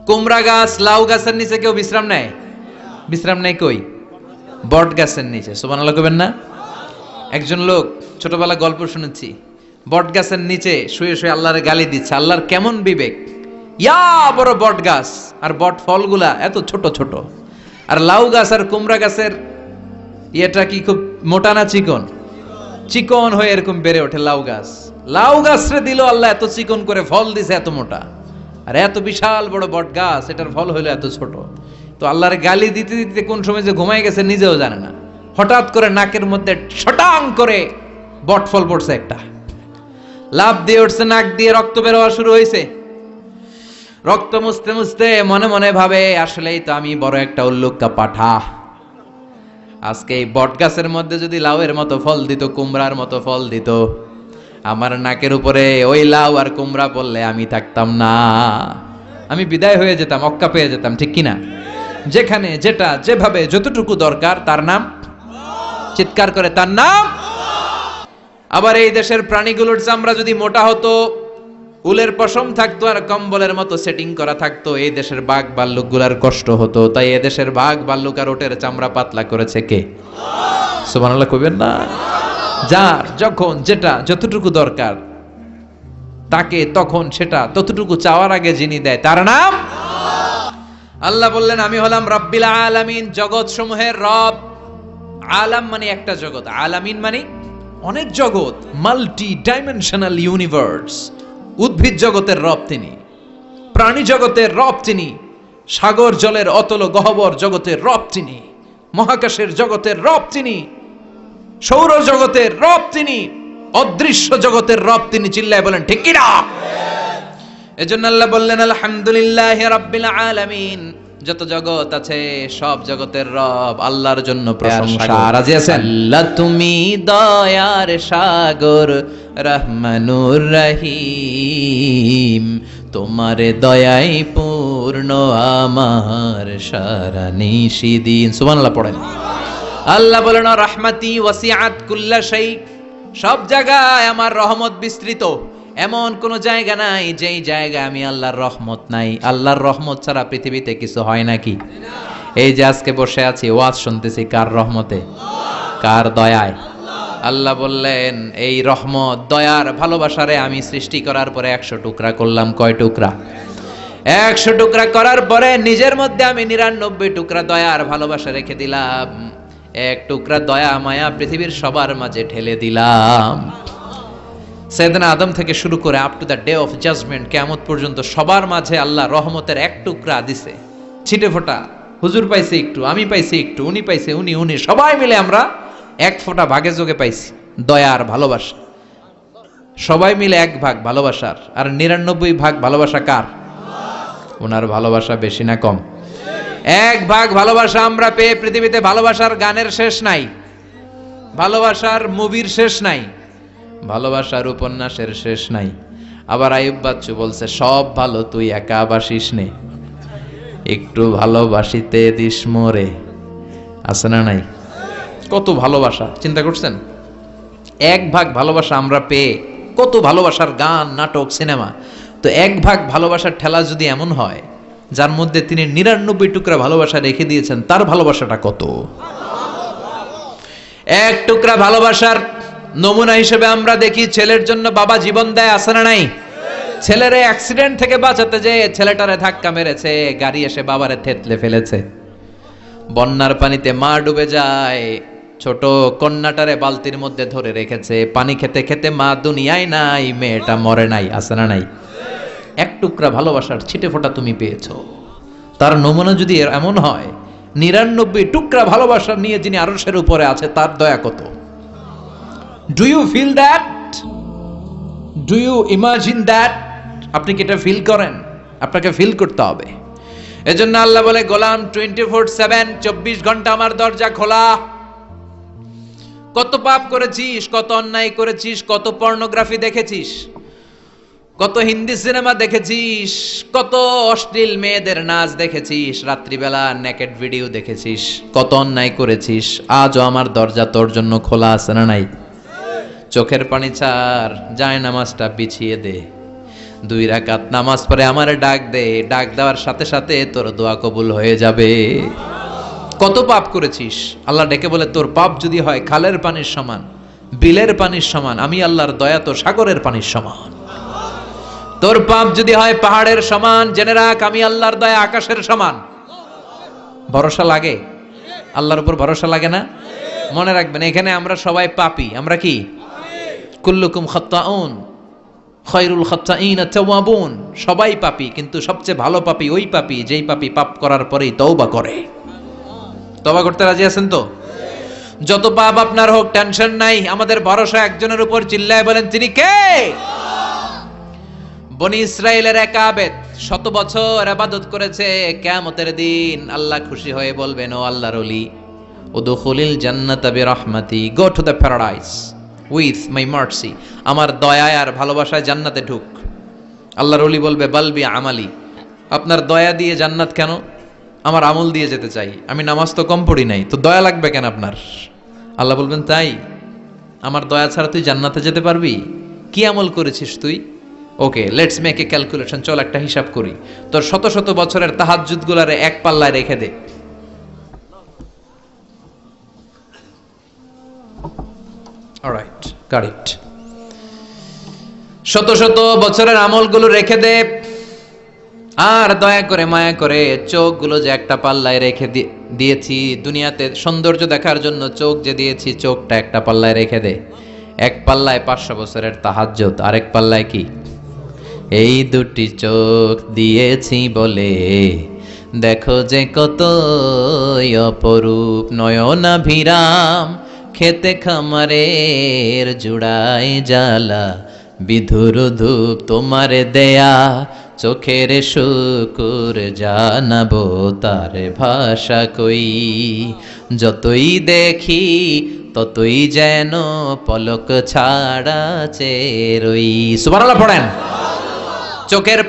কুমড়া গাছ, লাউ গাছের নিচে কেউ বিশ্রাম নেয়? বিশ্রাম নেয় কই? বট গাছের নিচে। সুবহানাল্লাহ কইবেন না? একজন লোক, ছোটবেলা গল্প শুনেছি, বট গাছের নিচে শুয়ে শুয়ে আল্লাহর গালি দিচ্ছে। আল্লাহর কেমন বিবেক, ইয়া বড় বট গাছ আর বট ফলগুলা এত ছোট ছোট, আর লাউ গাছ আর কুমড়া গাছের ইয়েটা কি খুব মোটা না চিকন? চিকন হয়ে এরকম বেড়ে ওঠে লাউ গাছ। লাউ গাছরে দিল আল্লাহ এত চিকন করে, ফল দিছে এত মোটা, আর এত বিশাল বড় বট গাছ, এটার ফল হইলো এত ছোট। তো আল্লাহর গালি দিতে দিতে কোন সময় যে ঘুমাই গেছে নিজেও জানে না। হঠাৎ করে নাকের মধ্যে ছটাং করে বট ফল পড়ছে একটা, লাভ দিয়ে উঠছে, নাক দিয়ে রক্ত বের হওয়া শুরু হয়েছে। রক্ত মুছতে মুছতে মনে মনে ভাবে, আসলেই তো আমি বড় একটা উল্লুক্কা পাঠা। আজকে এই বট গাছের মধ্যে যদি লাউয়ের মতো ফল দিত, কুমড়ার মতো ফল দিত, আমার নাকের উপরে ওই লাউ আর কুমড়া পড়লে আমি থাকতাম না, আমি বিদায় হয়ে যেতাম, অক্কা পেয়ে যেতাম, ঠিক কিনা? যেখানে যেটা যেভাবে যতটুকু দরকার তার নাম, চিৎকার করে তার নাম। আবার এই দেশের প্রাণীগুলোর চামড়া যদি মোটা হতো, উলের পশম থাকতো আর কম্বলের মতো সেটিং করা থাকতো, এই দেশের বাঘ ভাল্লুক গুলার কষ্ট হতো। তাই এই দেশের বাঘ ভাল্লুক আর ওটের চামড়া পাতলা করেছে কে? সুবহানাল্লাহ কইবেন না? যার যখন যেটা যতটুকু দরকার তাকে তখন সেটা ততটুকু চাওয়ার আগে যিনি দেয় তার নাম আল্লাহ। বললেন আমি হলাম রব্বিল আলামিন, জগৎ সমূহের রব। আলাম মানে একটা জগৎ, আলামিন মানে অনেক জগৎ, মাল্টি ডাইমেনশনাল ইউনিভার্স। উদ্ভিদ জগতের রব তিনি, প্রাণী জগতের রব তিনি, সাগর জলের অতল গহ্বর জগতের রব তিনি, মহাকাশের জগতের রব তিনি, সৌর জগতের রব তিনি, অদৃশ্য জগতের রব তিনি। চিল্লায় বলেন ঠিক কি না? এজন্য আল্লাহ বললেন আলহামদুলিল্লাহি রাব্বিল আলামিন, যত জগৎ আছে সব জগতের রব আল্লাহর জন্য প্রশংসা। রাজি আছেন? আল্লাহ তুমি দয়ার সাগর, রহমানুর রহিম, তোমার দয়াই পূর্ণ আমার সারা নিশিদিন। সুবহানাল্লাহ পড়েন। আল্লাহ বলেন রাহমাতি ওয়াসিআত কুল্লা শাই, সব জায়গায় আমার রহমত বিস্তৃত, এমন কোন জায়গা নাই যেই জায়গায় আমি আল্লাহর রহমত নাই। আল্লাহর রহমত ছাড়া পৃথিবীতে কিছু হয় নাকি? এই যে আজকে বসে আছি ওয়াজ শুনতেছি, কার রহমতে? কার দয়ায়? আল্লাহ বললেন এই রহমত, দয়ার, ভালোবাসারে আমি সৃষ্টি করার পরে 100 টুকরা করলাম। কয় টুকরা? 100 টুকরা করার পরে নিজের মধ্যে আমি 99 টুকরা দয়ার ভালোবাসা রেখে দিলাম। এক টুকরা দয়া মায়া পৃথিবীর সবার মাঝে ঢেলে দিলাম। সাইয়েদনা আদম থেকে শুরু করে up to the day of judgement, কিয়ামত পর্যন্ত সবার মাঝে আল্লাহ রহমতের এক টুকরা দিছে, ছিটে ফোঁটা। হুজুর পাইছে একটু, আমি পাইছি একটু, উনি পাইছে, উনি, সবাই মিলে আমরা এক ফোঁটা ভাগে যোগে পাইছি দয়ার ভালোবাসা। সবাই মিলে 1 ভাগ ভালোবাসার, আর 99 ভাগ ভালোবাসা কার? ওনার ভালোবাসা বেশি না কম? 1 ভাগ ভালোবাসা আমরা পেয়ে পৃথিবীতে ভালোবাসার গানের শেষ নাই, ভালোবাসার মুভির শেষ নাই, ভালোবাসার উপন্যাসের শেষ নাই। আবার আইয়ুব বাচ্চু বলছে সব ভালো তুই একা বাসিস নে, একটু ভালোবাসিতে দিস মোরে। আছে না নাই? কত ভালোবাসা, চিন্তা করছেন? 1 ভাগ ভালোবাসা আমরা পেয়ে কত ভালোবাসার গান, নাটক, সিনেমা। তো 1 ভাগ ভালোবাসার ঠেলা যদি এমন হয়, যার মধ্যে তিনি 99 টুকরা ভালোবাসা রেখে দিয়েছেন, তার ভালোবাসাটা কত? 1 টুকরা ভালোবাসার নমুনা হিসেবে আমরা দেখি ছেলের জন্য বাবা জীবন দেয়, আছে না নাই? ছেলেরে অ্যাক্সিডেন্ট থেকে বাঁচাতে যে ছেলেটারে ধাক্কা মেরেছে, গাড়ি এসে বাবারে থেতলে ফেলেছে। বন্যার পানিতে মা ডুবে যায়, ছোট কন্যাটারে বালতির মধ্যে ধরে রেখেছে, পানি খেতে খেতে মা দুনিয়ায় নাই, মেয়েটা মরে নাই, আছে না নাই? 1 টুকরা ভালোবাসার ছিটে ফোঁটা তুমি পেয়েছো। তার নমুনা যদি এমন হয়, 99 টুকরা ভালোবাসা নিয়ে যিনি আরশের উপরে আছে, তার দয়া কত? Do you feel that? Do you imagine that? আপনি কি এটা ফিল করেন? আপনাকে ফিল করতে হবে। এজন্য আল্লাহ বলে গোলাম 24/7, 24 ঘন্টা আমার দরজা খোলা। কত পাপ করেছিস, কত অন্যায় করেছিস, কত পর্নোগ্রাফি দেখেছিস, কত হিন্দি সিনেমা দেখেছিস, কত অশ্লীল মেয়েদের নাচ দেখেছিস, রাত্রিবেলা নেকেড ভিডিও দেখেছিস, কত অন্যায় করেছিস, আজও আমার দরজা তোর জন্য খোলা আছে না নাই? চোখের পানি ছাড়, যায় নামাজটা বিছিয়ে দে, 2 রাকাত নামাজ পড়ে আমার ডাক দে, ডাক দেওয়ার সাথে সাথে তোর দোয়া কবুল হয়ে যাবে। কত পাপ করেছিস, আল্লাহ ডেকে বলে তোর পাপ যদি হয় খালের পানির সমান, বিলের পানির সমান, আমি আল্লাহর দয়া তো সাগরের পানির সমান। তোর পাপ যদি হয় পাহাড়ের সমান, জেনে রাখ আমি আল্লাহর দয়া আকাশের সমান। ভরসা লাগে আল্লাহর উপর, ভরসা লাগে না? মনে রাখবেন এখানে আমরা সবাই পাপী। আমরা কি? কুল্লুকুম খাত্তাউন খায়রুল খাত্তাইন আত-তাওয়াবুন। সবাই পাপী, কিন্তু সবচেয়ে ভালো পাপী ওই পাপী যেই পাপী পাপ করার পরেই তওবা করে। তওবা করতে রাজি আছেন তো? যত পাপ আপনার হোক টেনশন নাই, আমাদের ভরসা একজনের উপর। চিল্লায় বলেন তিনি কে? বনি ইসরাইলের এক আবেদ 100 বছর ইবাদত করেছে। কিয়ামতের দিন আল্লাহ খুশি হয়ে বলবেন, ও আল্লাহর ওলি, উদখুলিল জান্নাতা বিরহমাতি, go to the paradise with my mercy. আমার দয়ায় আর ভালোবাসায় জান্নাতে ঢুক। আল্লাহর ওলি বলবে, বালবি আমালি, আপনার দয়া দিয়ে জান্নাত কেন? আমার আমল দিয়ে যেতে চাই, আমি নামাজ তো কম পড়ি নাই, তো দয়া লাগবে কেন আপনার? আল্লাহ বলবেন, তাই? আমার দয়া ছাড়া তুই জান্নাতে যেতে পারবি? কি আমল করেছিস তুই? ওকে, লেটস মেক এ ক্যালকুলেশন, চল একটা হিসাব করি। তোর শত শত বছরের তাহাজ্জুদ গুলারে এক পাল্লায় রেখে দে। Alright, got it. শত শত বছরের আমলগুলো রেখে দে, আর দয়া করে মায়া করে চোখগুলো যে একটা পাল্লায় রেখে দিয়েছি, দুনিয়াতে সৌন্দর্য দেখার জন্য চোখ যে দিয়েছি, চোখটা একটা পাল্লায় রেখে দে। এক পাল্লায় 500 বছরের তাহাজ্জুদ, আরেক পাল্লায় কি? এই দুটি চোখ দিয়েছি বলে দেখো যে কত অপরূপ, নয়নাভিরাম খেতে খামারের জুড়াই জ্বালা, বিধুর ধূপ তোমার দেয়া চোখের শুকুর জানাবো তার ভাষা কই, যতই দেখি ততই যেন পলক ছাড়া চেরই। সুবহানাল্লাহ পড়েন। চোখের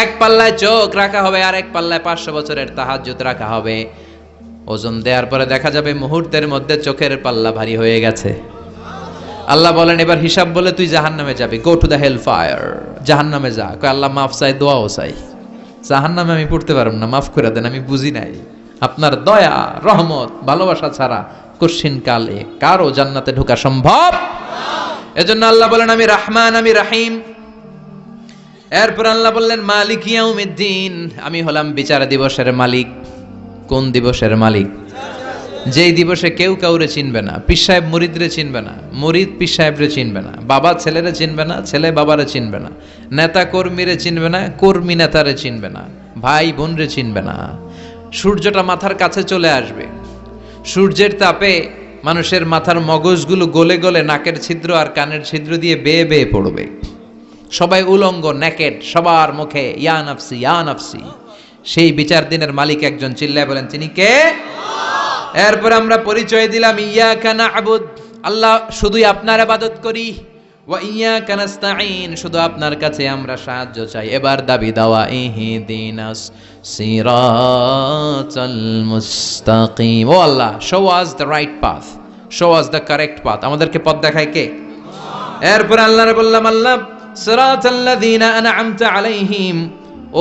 এক পাল্লায় চোখ রাখা হবে, আর এক পাল্লায় 500 বছরের তাহাজ্জুদ রাখা হবে। ওজন দেওয়ার পরে দেখা যাবে মুহূর্তের মধ্যে চোখের পাল্লা ভারী হয়ে গেছে। আল্লাহ বলেন, এবার হিসাব বলে তুই জাহান্নামে যাবি, go to the hell fire, জাহান্নামে যা। কয় আল্লাহ মাফ চাই, দোয়াও চাই। জাহান্নামে আমি পড়তে পারব না, মাফ করে দেন, আমি বুঝি নাই। আপনার দয়া রহমত ভালোবাসা ছাড়া কঠিন কালে কারো জান্নাতে ঢোকা সম্ভব? এজন্য আল্লাহ বলেন আমি রহমান, আমি রহিম। এরপর আল্লাহ বললেন মালিক ইয়াউমিদ্দিন, আমি হলাম বিচার দিবসের মালিক। কোন দিবসের মালিক? যেই দিবসে কেউ কাউরে চিনবে না, পীর সাহেব মুরিদরে চিনবে না, মুরিদ পীর সাহেবরে চিনবে না, বাবা ছেলেরে চিনবে না, ছেলে বাবারে চিনবে না, নেতা কর্মীরে চিনবে না, কর্মী নেতারে চিনবে না, ভাই বোনরে চিনবে না। সূর্যটা মাথার কাছে চলে আসবে, সূর্যের তাপে মানুষের মাথার মগজগুলো গলে গলে নাকের ছিদ্র আর কানের ছিদ্র দিয়ে বেয়ে বেয়ে পড়বে। সবাই উলঙ্গ, নেকেড, সবার মুখে ইয়া নাফসি ইয়া নাফসি। সেই বিচার দিনের মালিক একজন, চিল্লায় বলেন তিনি কে? এরপর আমরা পরিচয় দিলাম ইয়াকা না'বুদ, আল্লাহ শুধুই আপনার ইবাদত করি, ওয়া ইয়াকা নাস্তাঈন, শুধু আপনার কাছে আমরা সাহায্য চাই। এবার দাবি দাওয়া, ইহদিনাস সিরাতাল মুস্তাকিম, oh Allah show us the right path, show us the correct path. আমাদেরকে পথ দেখায় কে? এরপর আল্লাহরে বললাম, আল্লাহ সিরাতাল্লাযীনা আন'আমতা আলাইহিম,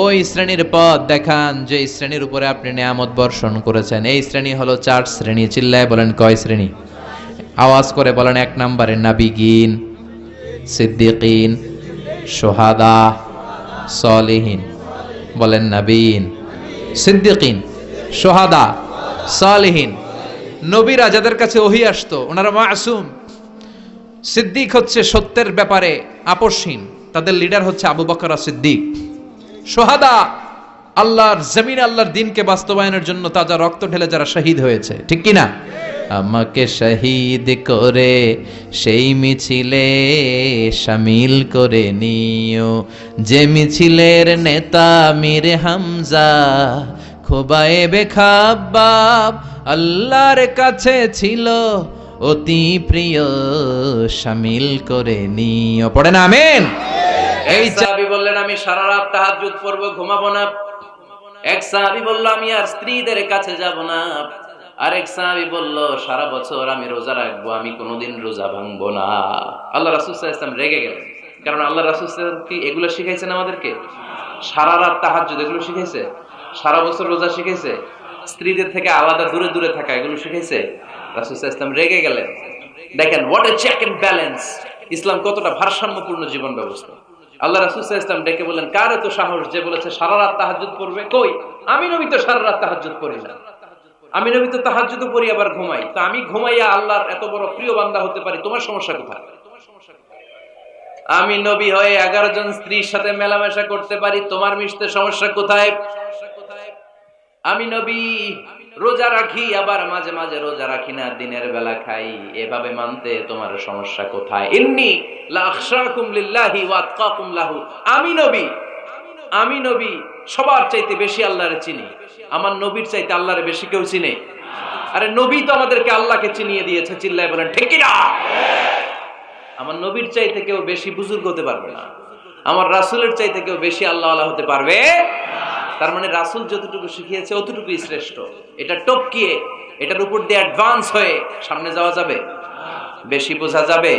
ওই শ্রেণীর পথ দেখান যে শ্রেণীর উপরে আপনি নিয়ামত বর্ষণ করেছেন। এই শ্রেণী হলো 4 শ্রেণী। চিল্লায় বলেন কয় শ্রেণী? আওয়াজ করে বলেন। 1 নম্বরে নাবিগিন, সিদ্দিকিন, শুহাদা, সালিহিন। বলেন নাবিয়িন, সিদ্দিকিন, শুহাদা, সালিহিন। নবীরা যাদের কাছে ওহী আসতো ওনারা মাসুম। সিদ্দিক হচ্ছে সত্যের ব্যাপারে আপোষহীন, তাদের লিডার হচ্ছে আবু বকর সিদ্দিক। শুহাদা আল্লাহর জমিনে আল্লাহর দ্বীনকে বাস্তবায়নের জন্য তাজা রক্ত ঢেলে যারা শহীদ হয়েছে, ঠিক কি না? আমাকে শহীদ করে সেই মিছিলে শামিল করে নিও, যে মিছিলের নেতা মীর হামজা, খোবায়েবে খাব্বাব আল্লাহর কাছে ছিল অতি প্রিয়, শামিল করে নিও। পড়েন আমিন। এই সাহাবী বললেন আমি সারা রাত তাহাজ্জুদ পড়ব, ঘুমাবো না। এক সাহাবী বলল আমি আর স্ত্রীদের কাছে যাব না। আরেক সাহাবী বলল সারা বছর আমি রোজা রাখবো, আমি কোনোদিন রোজা ভাঙবো না। আল্লাহ রাসূল সাল্লাল্লাহু আলাইহি ওয়াসাল্লাম রেগে গেলেন, কারণ আল্লাহ রাসূল কি এগুলো শিখাইছেন আমাদেরকে? সারা রাত তাহাজ্জুদ এগুলো শিখাইছে? সারা বছর রোজা শিখাইছে? স্ত্রীদের থেকে আলাদা দূরে দূরে থাকা এগুলো শিখাইছে? রাসূল সাল্লাল্লাহু আলাইহি ওয়াসাল্লাম রেগে গেলেন। দেখেন what a check and balance, Islam কতটা ভারসাম্যপূর্ণ জীবন ব্যবস্থা। আল্লাহ রাসূল সাল্লাল্লাহু আলাইহি ওয়াসাল্লাম ডেকে বললেন, কার এত সাহস যে বলেছে সারা রাত তাহাজ্জুদ পড়বে? কই, আমি নবী তো সারা রাত তাহাজ্জুদ পড়ি না, আমি নবী তো তাহাজ্জুদ পড়ি আবার ঘুমাই, তো আমি ঘুমাইয়া আল্লাহর এত বড় প্রিয় বান্দা হতে পারি, তোমার সমস্যা কোথায়? আমি নবী হয়ে 11 জন স্ত্রীর সাথে মেলামেশা করতে পারি, তোমার মিশতে সমস্যা কোথায়? আমি নবী রোজা রাখি, আবার মাঝে মাঝে রোজা রাখি না, দিনের বেলা খাই, এভাবে মানতে তোমার সমস্যা কোথায়? ইন্নী লা আখশাকুম লিল্লাহি ওয়া আতকাকুম লাহু, আমি নবী সবার চাইতে বেশি আল্লাহরে চিনি, আমার নবীর চাইতে আল্লাহরে বেশি কেউ চিনে? আরে নবী তো আমাদেরকে আল্লাহকে চিনিয়ে দিয়েছে, চিল্লায় বলেন ঠিক কি না? আমার নবীর চাইতে কেউ বেশি বুজুর্গ হতে পারবে না, আমার রাসূলের চাইতে কেউ বেশি আল্লাহওয়ালা হতে পারবে। তার মানে রাসূল যতটুকু শিখিয়েছে অতটুকুই শ্রেষ্ঠ। এটা টপকিয়ে এটার উপর দিয়ে অ্যাডভান্স হয়ে সামনে যাওয়া যাবে? বেশি বোঝা যাবে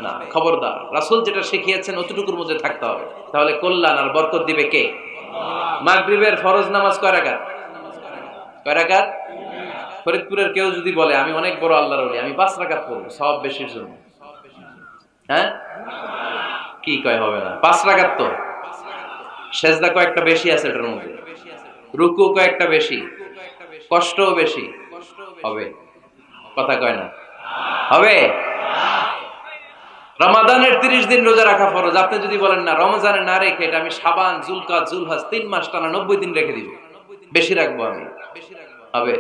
না। খবরদার, রাসূল যেটা শিখিয়েছেন অতটুকুর মধ্যে থাকতে হবে, তাহলে কল্যাণ আর বরকত দিবে কে? মাগরিবের ফরজ নামাজ কয় রাকাত? কয় রাকাত? ফরিদপুরের কেউ যদি বলে আমি অনেক বড় আল্লাহর ওলি, আমি 5 রাকাত পড়ব সওয়াব বেশির জন্য, হ্যাঁ কি কয় হবে না? 5 রাকাত তো সেজদা কয়েকটা বেশি আছে, এটার মধ্যে রুকু কয়েকটা বেশি, কষ্টও বেশি, হবে? কথা কয় না হবে? রমাদানের 30 দিন রোজা রাখা ফরজ, আপনি যদি বলেন না রমজানে না রেখে এটা আমি শাবান জুলকাদ জুলহজ 3 মাস টানা 90 দিন রেখে দিব, বেশি রাখবো আমি, হবে?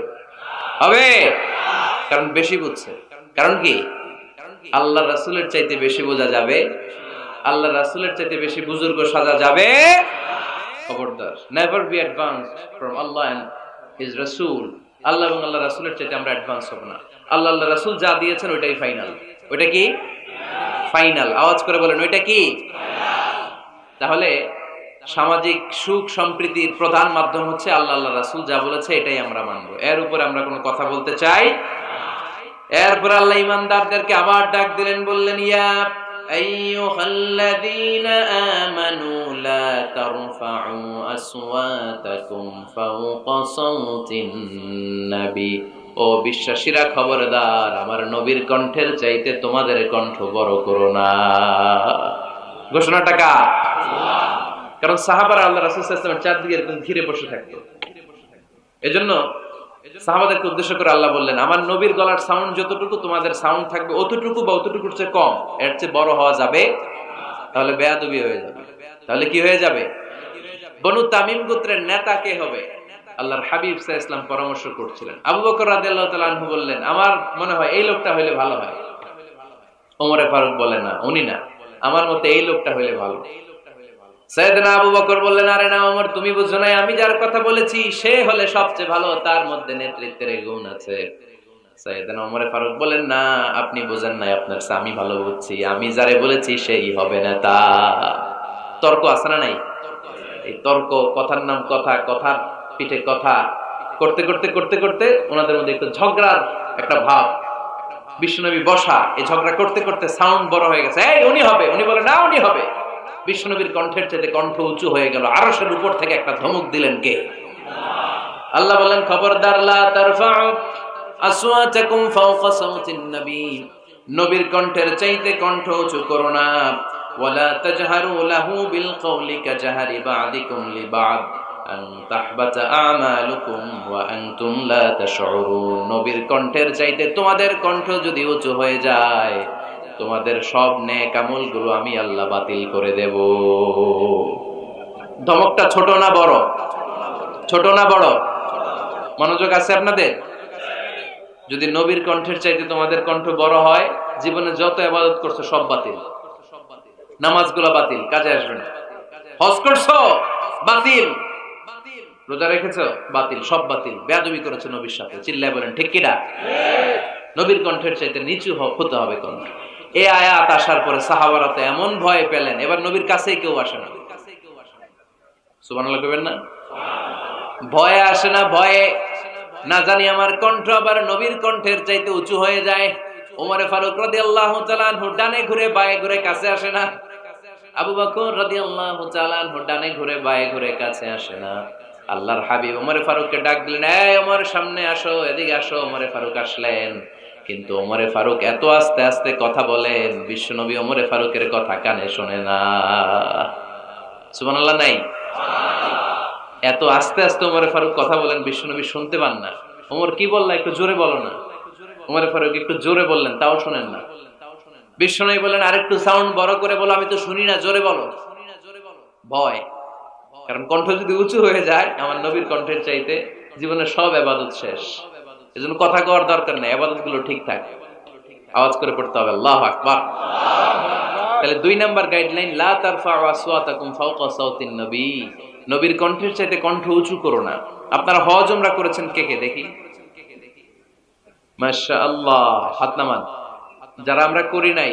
হবে? কারণ বেশি বুঝছে। কারণ কি? আল্লাহ রাসূলের চাইতে বেশি বোঝা যাবে, আল্লাহ রাসূলের চাইতে বেশি বুজুর্গ সাজা যাবে। খবরদার, never be advanced from Allah and his রাসূল। আল্লাহ এবং আল্লাহ রাসূলের চাইতে আমরা অ্যাডভান্স হব না। আল্লাহ আল্লাহ রাসূল যা দিয়েছেন ওইটাই ফাইনাল। ওইটা কি ফাইনাল? আওয়াজ করে বলেন ওইটা কি? তাহলে সামাজিক সুখ সম্প্রীতির প্রধান মাধ্যম হচ্ছে আল্লাহ আল্লাহ রাসূল যা বলেছে এটাই আমরা মানবো, এর উপরে আমরা কোনো কথা বলতে চাই। এরপর আল্লাহ ঈমানদারদেরকে আবার ডাক দিলেন, বললেন ইয়া আইয়ুহাল্লাযীনা আমানু লা তারফাউ আসওয়াতাকুম ফাওকা সাওতিন নবী, ও বিশ্বাসীরা খবরদার, আমার নবীর কণ্ঠের চাইতে তোমাদের কণ্ঠ বড় করো না। ঘোষণাটা কার? কারণ সাহাবারা আল্লাহ রাসূল সাল্লাল্লাহু আলাইহি ওয়াসাল্লামের চারদিকে এরকম ঘিরে বসে থাকতো। এজন্য সাহাবাদেরকে উদ্দেশ্য করে আল্লাহ বললেন, আমার নবীর গলার সাউন্ড যতটুকু তোমাদের সাউন্ড থাকবে অতটুকু বা অতটুকুর চেয়ে কম, এর চেয়ে বড় হওয়া যাবে তাহলে বেয়াদবি হয়ে যাবে। তাহলে কি হয়ে যাবে? বনু তামিম গোত্রের নেতা কে হবে? আল্লাহর হাবিব সাল্লাল্লাহু আলাইহি ওয়াসাল্লাম পরামর্শ করছিলেন। আবু বকর রাদিয়াল্লাহু তাআলা আনহু বললেন, আমার মনে হয় এই লোকটা হইলে ভালো হয়। ওমর ফারুক বলে না, উনি না, আমার মতে এই লোকটা হইলে ভালো। সাইয়েদনা আবু বকর বললেন, আরে না ওমর, তুমি বুঝছো না, আমি যার কথা বলেছি সে হলে সবচেয়ে ভালো, তার মধ্যে নেতৃত্বের গুণ আছে। সাইয়েদনা ওমর ফারুক বলেন, না আপনি বুঝেন নাই, আপনার আমি ভালো বুঝছি, আমি যারে বলেছি সেই হবে নেতা। তর্ক আছে না নাই? এই তর্ক, কথার নাম কথা, কথার পিঠে কথা করতে করতে করতে করতে ওনাদের মধ্যে একটু ঝগড়ার একটা ভাব, বিশ্বনবী বসা, এই ঝগড়া করতে করতে সাউন্ড বড় হয়ে গেছে, এই উনি হবে, উনি বলে না উনি হবে। বিশ্বনবীর কণ্ঠের চাইতে কণ্ঠ উঁচু হয়ে গেল, আরশের উপর থেকে একটা ধমক দিলেন কে? আল্লাহ বলেন, খবরদার লা তারফাউ আসওয়াতাকুম ফাওকা সাওতিন নবী, নবীর কণ্ঠের চাইতে কণ্ঠ উঁচু করো না। ওয়ালা তাজহারু লাহু বিল কওলি কাজহারি বা'দিকুম লিবা'দ আন তাহবাতা আমালুকুম ওয়া আনতুম লা তাশউরুন, নবীর কণ্ঠের চাইতে তোমাদের কণ্ঠ যদি উঁচু হয়ে যায় তোমাদের সব নেক আমলগুলো আমি আল্লাহ বাতিল করে দেব। ধমকটা ছোট না বড়? ছোট না বড়? মনোযোগ আছে আপনাদের? যদি নবীর কণ্ঠের চাইতে তোমাদের কণ্ঠ বড় হয়, জীবনে যত ইবাদত করছো সব বাতিল, নামাজগুলো বাতিল, কাজে আসবে না। হজ করছো বাতিল, রোজা রেখেছো বাতিল, সব বাতিল। বেয়াদবি করেছো নবীর সাথে, চিল্লায় বলেন ঠিক কিনা? নবীর কণ্ঠের চাইতে নিচু হতে হবে কণ্ঠ। এই আয়াত আসার পরে সাহাবারা তো এমন ভয় পেলেন, এবার নবীর কাছেই কেউ আসে না। সুবহানাল্লাহ কইবেন না? ভয়ে আসে না, ভয়ে না জানি আমার কণ্ঠ আবার নবীর কণ্ঠের চাইতে উঁচু হয়ে যায়। ওমর ফারুক রাদিয়াল্লাহু তাআলা আনহু ডানে ঘুরে বায়ে ঘুরে কাছে আসে না, আবু বকর রাদিয়াল্লাহু তাআলা আনহু ডানে ঘুরে বায়ে ঘুরে কাছে আসে না। আল্লাহর হাবিব ওমর ফারুককে ডাক দিলেন, এই ওমর সামনে আসো, এদিকে আসো। ওমর ফারুক আসলেন, কিন্তু ওমর ফারুক এত আস্তে আস্তে কথা বলেন, বিশ্বনবী ওমর ফারুকের কথা কানে শোনে না। সুবহানাল্লাহ নাই? এত আস্তে আস্তে ওমর ফারুক কথা বলেন, বিশ্বনবী শুনতে পান না। ওমর কি বললা, একটু জোরে বলো না। ওমর ফারুক একটু জোরে বললেন, তাও শুনেন না। বিশ্বনবী বলেন, আরেকটু সাউন্ড বড় করে বলো, আমি তো শুনি না, জোরে বলো। ভয়, কারণ কণ্ঠ যদি উঁচু হয়ে যায় আমার নবীর কণ্ঠের চাইতে, জীবনের সব ইবাদত শেষ। এজন্য কথা কওয়ার দরকার নেই, ইবাদত গুলো ঠিকঠাক আওয়াজ করে পড়তে হবে, আল্লাহু আকবার। তাহলে 2 নাম্বার গাইডলাইন, লা তারফাউ আসওয়াতাকুম ফাওকা সাওতিন নবী। নবীর কণ্ঠের চাইতে কণ্ঠ উঁচু করো না। আপনারা হজ উমরা করেছেন কে কে দেখি? মাশাআল্লাহ, হাত নামান। যারা আমরা করি নাই,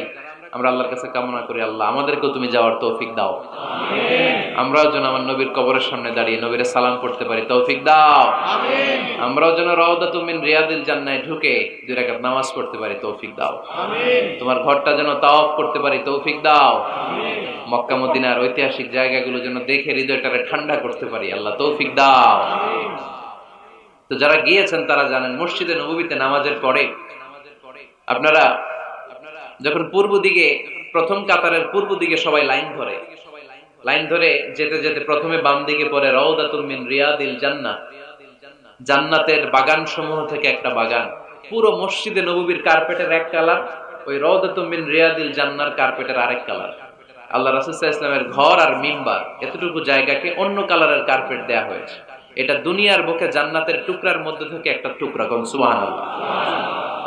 আমরা আল্লাহর কাছে কামনা করি, আল্লাহ আমাদেরকেও তুমি যাওয়ার তৌফিক দাও। আমিন। আমরাও যেন আমার নবীর কবরের সামনে দাঁড়িয়ে নবীর সালাম করতে পারি, তৌফিক দাও। আমিন। আমরাও যেন রাউদাতুম মিন রিয়াদিল জান্নাহে ঢুকে 2 রাকাত নামাজ পড়তে পারি, তৌফিক দাও। আমিন। তোমার ঘরটা যেন তাওয়াফ করতে পারি, তৌফিক দাও। আমিন। মক্কা মদিনার ঐতিহাসিক জায়গাগুলো যেন দেখে হৃদয়টারে ঠান্ডা করতে পারি, আল্লাহ তৌফিক দাও। আমিন। তো যারা গিয়েছেন তারা জানেন, মসজিদে নববীতে নামাজের পরে আপনারা যখন পূর্ব দিকে, প্রথম কাতারের পূর্ব দিকে সবাই লাইন ধরে যেতে যেতে প্রথমে বাম দিকে পড়ে রাউদাতুল মিন রিয়াদিল জান্নাহ, জান্নাতের বাগান সমূহ থেকে একটা বাগান। পুরো মসজিদে নববীর কার্পেটের এক কালার, ওই রাউদাতুল মিন রিয়াদিল জান্নাহর কার্পেটের আরেক কালার। আল্লাহ রাসূল সাল্লাল্লাহু আলাইহি ওয়াসাল্লামের ঘর আর মিম্বার এতটুকু জায়গাকে অন্য কালারের কার্পেট দেয়া হয়েছে। এটা দুনিয়ার বুকে জান্নাতের টুকরার মধ্যে থেকে একটা টুকরা। কোন সুবহানাল্লাহ।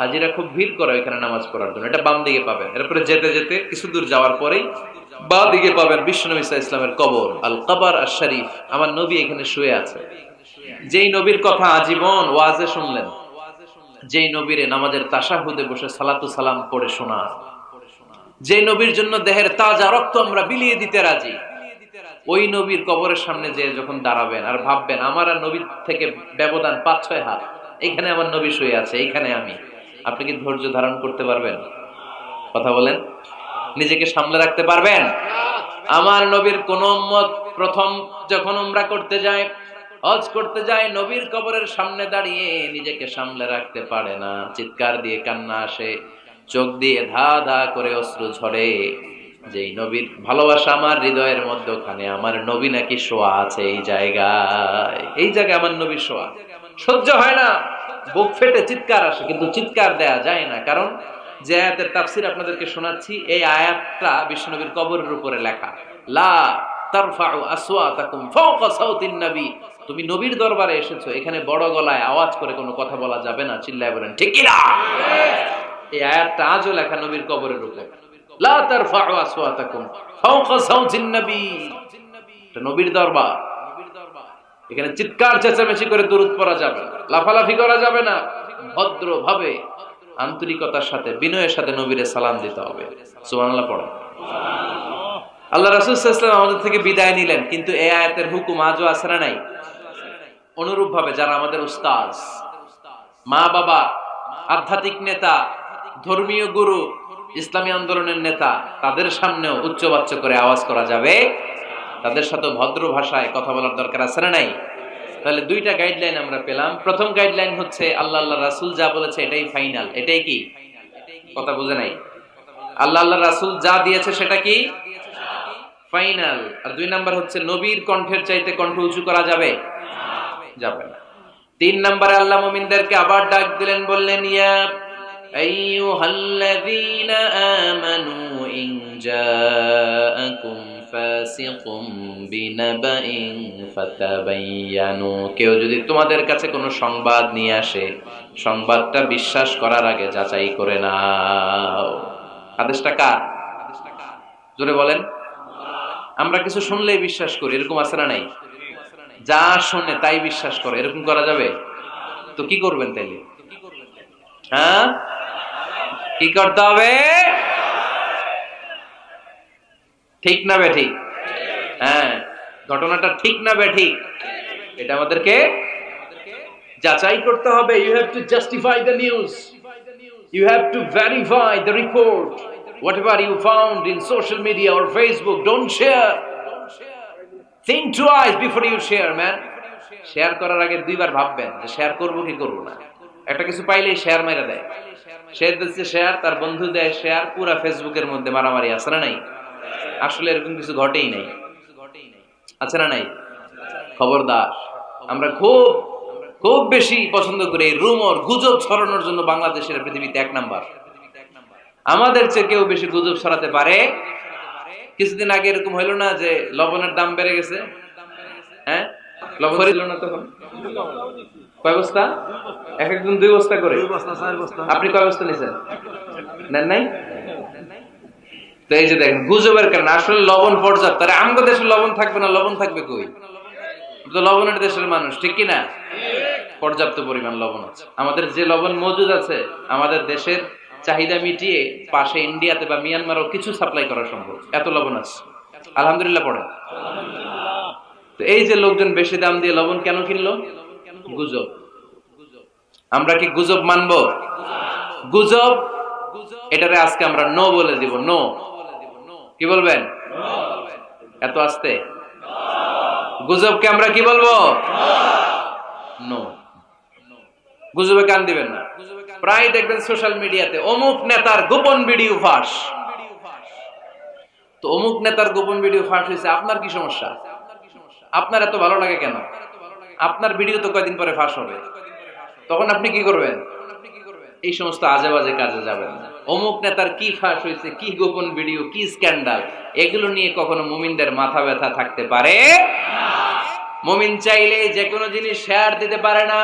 হাজিরা খুব ভিড় করে এখানে নামাজ পড়ার জন্য। এটা বাম দিকে পাবেন। এরপরে যেতে যেতে কিছু দূর যাওয়ার পরেই বাম দিকে পাবেন বিশ্বনবী সাল্লাল্লাহু আলাইহি ওয়াসাল্লামের কবর, আল কবর আশ শরীফ। আমার নবী এখানে শুয়ে আছে। যেই নবীর কথা আজীবন ওয়াজে শুনলেন, যেই নবীরে নামাজের তাশাহুদে বসে সালাতু সালাম পড়ে শোনা, যেই নবীর জন্য দেহের তাজা রক্ত আমরা বিলিয়ে দিতে রাজি, ওই নবীর কবরের সামনে যে যখন দাঁড়াবেন আর ভাববেন আমার আর নবীর থেকে ব্যবধান 5-6 হাত, এখানে আমার নবী শুয়ে আছে, এইখানে আমি, আপনি কি ধৈর্য ধারণ করতে পারবেন? কথা বলেন, নিজেকে সামলে রাখতে পারবেন? আমার নবীর কোন উম্মত প্রথম যখন উমরা করতে যায়, হজ করতে যায়, নবীর কবরের সামনে দাঁড়িয়ে নিজেকে সামলে রাখতে পারে না, চিৎকার দিয়ে কান্না আসে, চোখ দিয়ে ধা ধা করে অশ্রু ঝরে। যেই নবীর ভালোবাসা আমার হৃদয়ের মধ্যখানে, আমার নবী নাকি শোয়া আছে এই জায়গায় আমার নবী শোয়া। সহ্য হয় না, বুক ফেটে চিৎকার আসে, কিন্তু চিৎকার দেয়া যায় না। কারণ যে আয়াতের তাফসীর আপনাদেরকে শোনাচ্ছি, এই আয়াতটা বিশ্বনবীর কবরের উপরে লেখা। লা তারফাউ আসওয়াতাকুম ফাওকা সাওতিন নবী। তুমি নবীর দরবারে এসেছো, এখানে বড় গলায় আওয়াজ করে কোনো কথা বলা যাবে না। চিল্লায় বলেন ঠিক কি না? এই আয়াতটা আজও লেখা নবীর কবরের উপরে। লা তারফাউ আসওয়াতাকুম ফাওকা সাওতিন নবী। এটা নবীর দরবার, এখানে চিৎকার চেঁচামেচি করে দুরূদ পড়া যাবে না, লাফালাফি করা যাবে না। ভদ্রভাবে আন্তরিকতার সাথে বিনয়ের সাথে নবীরে সালাম দিতে হবে। সুবহানাল্লাহ পড়ো। আল্লাহ রাসূল সাল্লাল্লাহু আলাইহি ওয়াসাল্লাম আমাদের থেকে বিদায় নিলেন, কিন্তু এই আয়াতের হুকুম আজও আছে না নাই? অনুরূপ ভাবে যারা আমাদের উস্তাদ, মা বাবা, আধ্যাত্মিক নেতা, ধর্মীয় গুরু, ইসলামী আন্দোলনের নেতা, তাদের সামনেও উচ্চবাচ্য করে আওয়াজ করা যাবে, তাদের সাথে ভদ্র ভাষায় কথা বলার দরকার আছে না নাই? তাহলে 2টা গাইডলাইন আমরা পেলাম। প্রথম গাইডলাইন হচ্ছে আল্লাহ রাসূল যা বলেছে এটাই ফাইনাল। এটাই কি? কথা বুঝে নাই? আল্লাহ রাসূল যা দিয়েছে সেটা কি ফাইনাল। আর 2 নাম্বার হচ্ছে নবীর কণ্ঠের চাইতে কণ্ঠ উঁচু করা যাবে যাবে না। 3 নম্বরে আল্লাহ মুমিনদেরকে আবার ডাক দিলেন, বললেন ইয়া আইয়ুহাল্লাযীনা আমানু ইন জাআকুম ফাসিকুম বিনাবাইন ফাতাবায়ানু। কেউ যদি তোমাদের কাছে কোনো সংবাদ নিয়ে আসে, সংবাদটা বিশ্বাস করার আগে যাচাই করে নাও। আদেশটা কার? জোরে বলেন। আমরা কিছু শুনলেই বিশ্বাস করি, এরকম আছে না নাই? যা শুনে তাই বিশ্বাস করে, এরকম করা যাবে? তো কি করবেন তাইলে? হ্যাঁ, কি করতে হবে? ঠিক না বেঠিক? হ্যাঁ, ঘটনাটা ঠিক না বেঠিক, এটা আমাদেরকে যাচাই করতে হবে। You have to justify the news, you have to verify the report, Whatever you found in social media or Facebook, don't share. Think twice before you share, man. Share করার আগে দুইবার ভাববেন যে শেয়ার করব কি করব না। একটা কিছু পাইলেই শেয়ার মাইরা দেয়। শেয়ার দিচ্ছে শেয়ার, তার বন্ধু দেয় শেয়ার, পুরা ফেসবুকের মধ্যে মারামারি আছে না নাই? আসলে এরকম কিছু ঘটেই নাই, আছে না নাই? খবরদার, আমরা খুব খুব বেশি পছন্দ করি এই রুমর, গুজব ছড়ানোর জন্য বাংলাদেশের পৃথিবীতে 1 নাম্বার। আমাদের চেয়ে কেউ বেশি গুজব ছড়াতে পারে। কিছুদিন আগে এরকম হইলো না যে লবণের দাম বেড়ে গেছে? হ্যাঁ, লবণ ছিল না তখন? কয় বস্তা? এক একজন 2 বস্তা করে। আপনি কয় বস্তা নিছেন? নেন নাই? তো এই যে দেখেন গুজবের কারণে আসলে লবণ পর্যাপ্ত। আরে আমগো দেশে লবণ থাকবে না, লবণ থাকবে কই? তো লবণের দেশের মানুষ, ঠিক কি না? পর্যাপ্ত পরিমাণ লবণ আছে। আমাদের যে লবণ মজুদ আছে আমাদের দেশের চাহিদা মিটিয়ে পাশে ইন্ডিয়াতে বা মিয়ানমারও কিছু সাপ্লাই করা সম্ভব, এত লবণ আছে। আলহামদুলিল্লাহ পড়ে। তো এই যে লোকজন বেশি দাম দিয়ে লবণ কেন কিনলো? গুজব। আমরা কি গুজব মানবো? গুজব এটারে আজকে আমরা নো বলে দিব। নো। কি বলবেন? এত আস্তে? গুজবকে আমরা কি বলবো? নো। গুজবে কান দিবেন না। প্রায় দেখবেন সোশ্যাল মিডিয়াতে অমুক নেতার গোপন ভিডিও ফাঁস। তো অমুক নেতার গোপন ভিডিও ফাঁস হয়েছে, আপনার কি সমস্যা? আপনার এত ভালো লাগে কেন? আপনার ভিডিও তো কয়দিন পরে ফাঁস হবে, তখন আপনি কি করবেন? এই সমস্ত আজে বাজে কাজে যাবেন না। অমুক নেতার কি ফাঁস হয়েছে, কি গোপন ভিডিও, কি স্ক্যান্ডাল, এগুলো নিয়ে কখনো মুমিনদের মাথা ব্যথা থাকতে পারে না। মুমিন চাইলে যে কোনো জিনিস শেয়ার দিতে পারে না।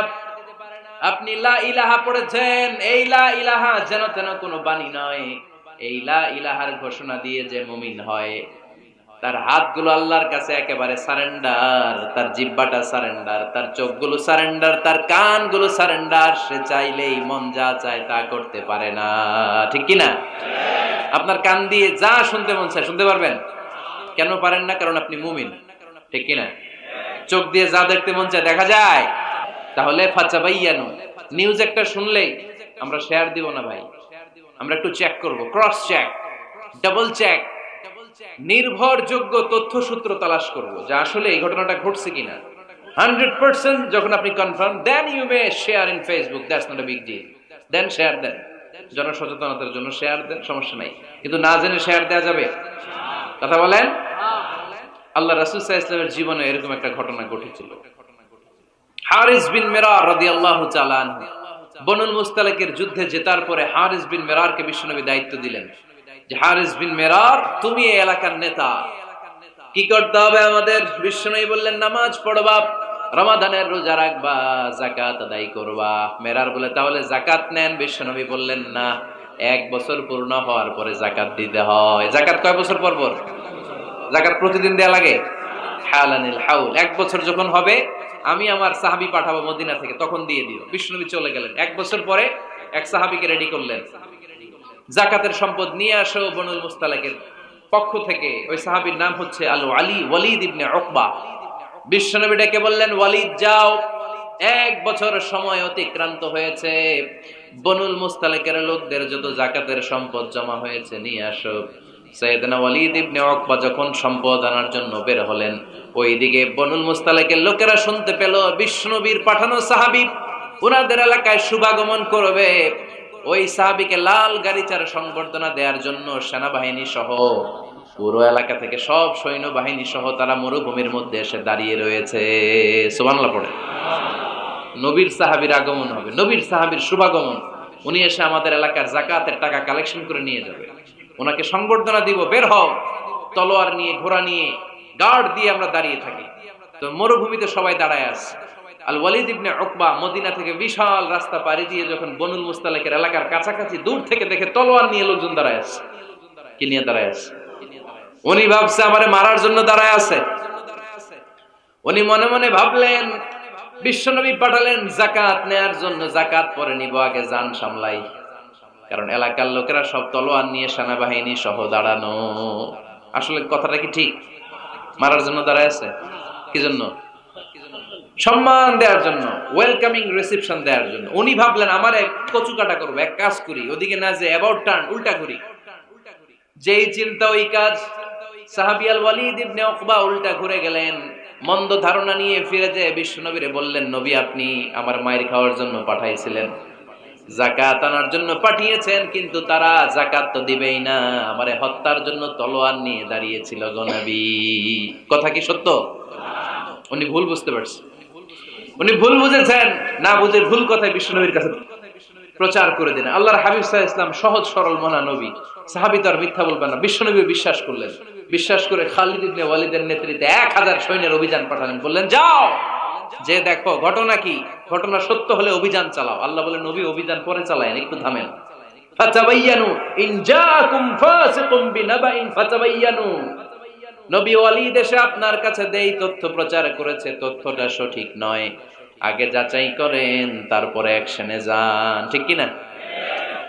আপনি লা ইলাহা পড়েছেন, এই লা ইলাহা যেন তেন কোনো বাণী নয়। এই লা ইলাহার ঘোষণা দিয়ে যে মুমিন হয়, তার হাতগুলো আল্লাহর কাছে একেবারে সারেন্ডার, তার জিহ্বাটা সারেন্ডার, তার চোখগুলো সারেন্ডার, তার কানগুলো সারেন্ডার। সে চাইলেই মন যা চায় তা করতে পারে না, ঠিক কি না? আপনার কান দিয়ে যা শুনতে মন চায় শুনতে পারবেন? কেন পারেন না? কারণ আপনি মুমিন, ঠিক কি না? চোখ দিয়ে যা দেখতে মন চায় দেখা যায়। তাহলে ফাচাবাইয়ানু, নিউজ একটা শুনলেই আমরা শেয়ার দিব না ভাই। আমরা একটু চেক করব, ক্রস চেক, ডাবল চেক, নির্ভরযোগ্য তথ্যসূত্র তালাশ করব যে আসলে এই ঘটনাটা ঘটছে কিনা। 100% যখন আপনি confirm, then you may share in Facebook, that's not a big deal. Then share দেন, জনসচেতনতার জন্য শেয়ার দেন, সমস্যা নাই। কিন্তু না জেনে শেয়ার দেওয়া যাবে? কথা বলেন। আল্লাহ রাসূল সাল্লাল্লাহু আলাইহি ওয়াসাল্লামের জীবনে এরকম একটা ঘটনা ঘটেছিল। হারিস বিন মিরার রাদিয়াল্লাহু তাআলা আনহু বনুল মুস্তালিকের যুদ্ধে জেতার পরে হারিস বিন মিরারকে বিশ্বনবী দায়িত্ব দিলেন যে হারিস বিন মিরার, তুমি এই এলাকার নেতা, কি করতে হবে আমাদের? বিশ্বনবী বললেন, নামাজ পড়বা, রমাদানের রোজা রাখবা, যাকাত আদায় করবা। মিরার বলে, তাহলে যাকাত নেন? বিশ্বনবী বললেন, না, 1 বছর পূর্ণ হওয়ার পরে যাকাত দিতে হয়। যাকাত কয় বছর পর পর? যাকাত প্রতিদিন দেয়া লাগে? হালানিল হাউল, 1 বছর যখন হবে আমি আমার সাহাবী পাঠাবো মদিনা থেকে, তখন দিয়ে দিও। বিশ্বনবী চলে গেলেন। 1 বছর পরে এক সাহাবীকে রেডি করলেন, যাকাতের সম্পদ নিয়ে আসো বনুল মুস্তালিকের পক্ষ থেকে। ওই সাহাবীর নাম হচ্ছে ওয়ালিদ ইবনে উকবা। বিশ্বনবী ডেকে বললেন, ওয়ালিদ যাও, 1 বছর সময় অতিক্রান্ত হয়েছে, বনুল মুস্তালিকের লোকদের যত যাকাতের সম্পদ জমা হয়েছে নিয়ে আসো। সাইয়েদনা ওয়ালিদ ইবনে উকবা যখন সম্পদ আনার জন্য বের হলেন, ওইদিকে বনুল মুস্তালিকের লোকেরা শুনতে পেল বিশ্বনবীর পাঠানো সাহাবী ওনাদের এলাকায় শুভাগমন করবে। ওই সাহাবীকে লাল গাড়িচার সংবর্ধনা দেওয়ার জন্য সেনাবাহিনী সহ পুরো এলাকা থেকে সব সৈন্যবাহিনী সহ তারা মরুভূমির মধ্যে এসে দাঁড়িয়ে রয়েছে। সুবহানাল্লাহ পড়ে। নবীর সাহাবীর আগমন হবে, নবীর সাহাবীর শুভাগমন। উনি এসে আমাদের এলাকার যাকাতের টাকা কালেকশন করে নিয়ে যাবে, ওনাকে সংবর্ধনা দিব, বের হও। তলোয়ার নিয়ে, ঘোড়া নিয়ে, গার্ড দিয়ে আমরা দাঁড়িয়ে থাকি। তো মরুভূমিতে সবাই দাঁড়ায় আছে। আল ওয়ালিদ ইবনে উকবা মদিনা থেকে বিশাল রাস্তা পাড়ি দিয়ে যখন বনুল মুস্তালিকের এলাকার কাছাকাছি দূর থেকে দেখে তলোয়ার নিয়ে লোকজন দাঁড়ায় আছে। কি নিয়ে দাঁড়ায় আছে? উনি ভাবছে আমারে মারার জন্য দাঁড়ায় আছে। উনি মনে মনে ভাবলেন, বিশ্বনবী পাঠালেন যাকাত নেয়ার জন্য, যাকাত পরে নিব, আগে জান সামলাই। কারণ এলাকার লোকেরা সব তলোয়ার নিয়ে সেনাবাহিনী সহ দাঁড়ানো। আসলে কথাটা কি ঠিক? মারার জন্য দাঁড়ায় আছে? কি জন্য? সম্মান দেওয়ার জন্য, ওয়েলকামিং রিসেপশন দেওয়ার জন্য। উনি ভাবলেন আমারে কচু কাটা করবো, এক কাজ করি, ওদিকে না যে অ্যাবাউট টার্ন, উল্টা করি। যেই চিন্তা ওই কাজ। সাহাবী আল ওয়ালিদ ইবনে উকবা উল্টা ঘুরে গেলেন, মন্দ ধারণা নিয়ে ফিরে যেয়ে বিশ্বনবীরে বললেন, নবী আপনি আমার মায়ের খাওয়ার জন্য পাঠাইছিলেন, যাকাত আনার জন্য পাঠিয়েছেন, কিন্তু তারা যাকাত তো দিবেই না, আমারে হত্যার জন্য তলোয়ার নিয়ে দাঁড়িয়েছিল গো নবী। কথা কি সত্য? উনি ভুল বুঝতে পারছেন, উনি ভুল বুঝেছেন, না বুঝে ভুল কথায় বিশ্বনবীর কাছে প্রচার করে দিলেন। আল্লাহর হাবিব সাল্লাল্লাহু আলাইহি ওয়াসাল্লাম সহজ সরল মনা নবী, সাহাবী তো আর মিথ্যা বলবেন না। বিশ্বনবী বিশ্বাস করলেন, বিশ্বাস করে খালিদ ইবনে ওয়ালিদের নেতৃত্বে 1000 সৈন্যের অভিযান পাঠালেন, বললেন যাও যে দেখো ঘটনা কি, ঘটনা সত্য হলে অভিযান চালাও। আল্লাহ বলেন নবী অভিযান পরে চালায়েন, একটু থামেন। ফাতাবায়ানু ইন জাআকুম ফাসিকুম বিনাবাইন ফাতাবায়ানু, নবী ওয়ালিদ এসে আপনার কাছে দেই তথ্য প্রচার করেছে, তথ্যটা সঠিক নয়, আগে যাচাই করেন তারপরে অ্যাকশনে যান। ঠিক কি না?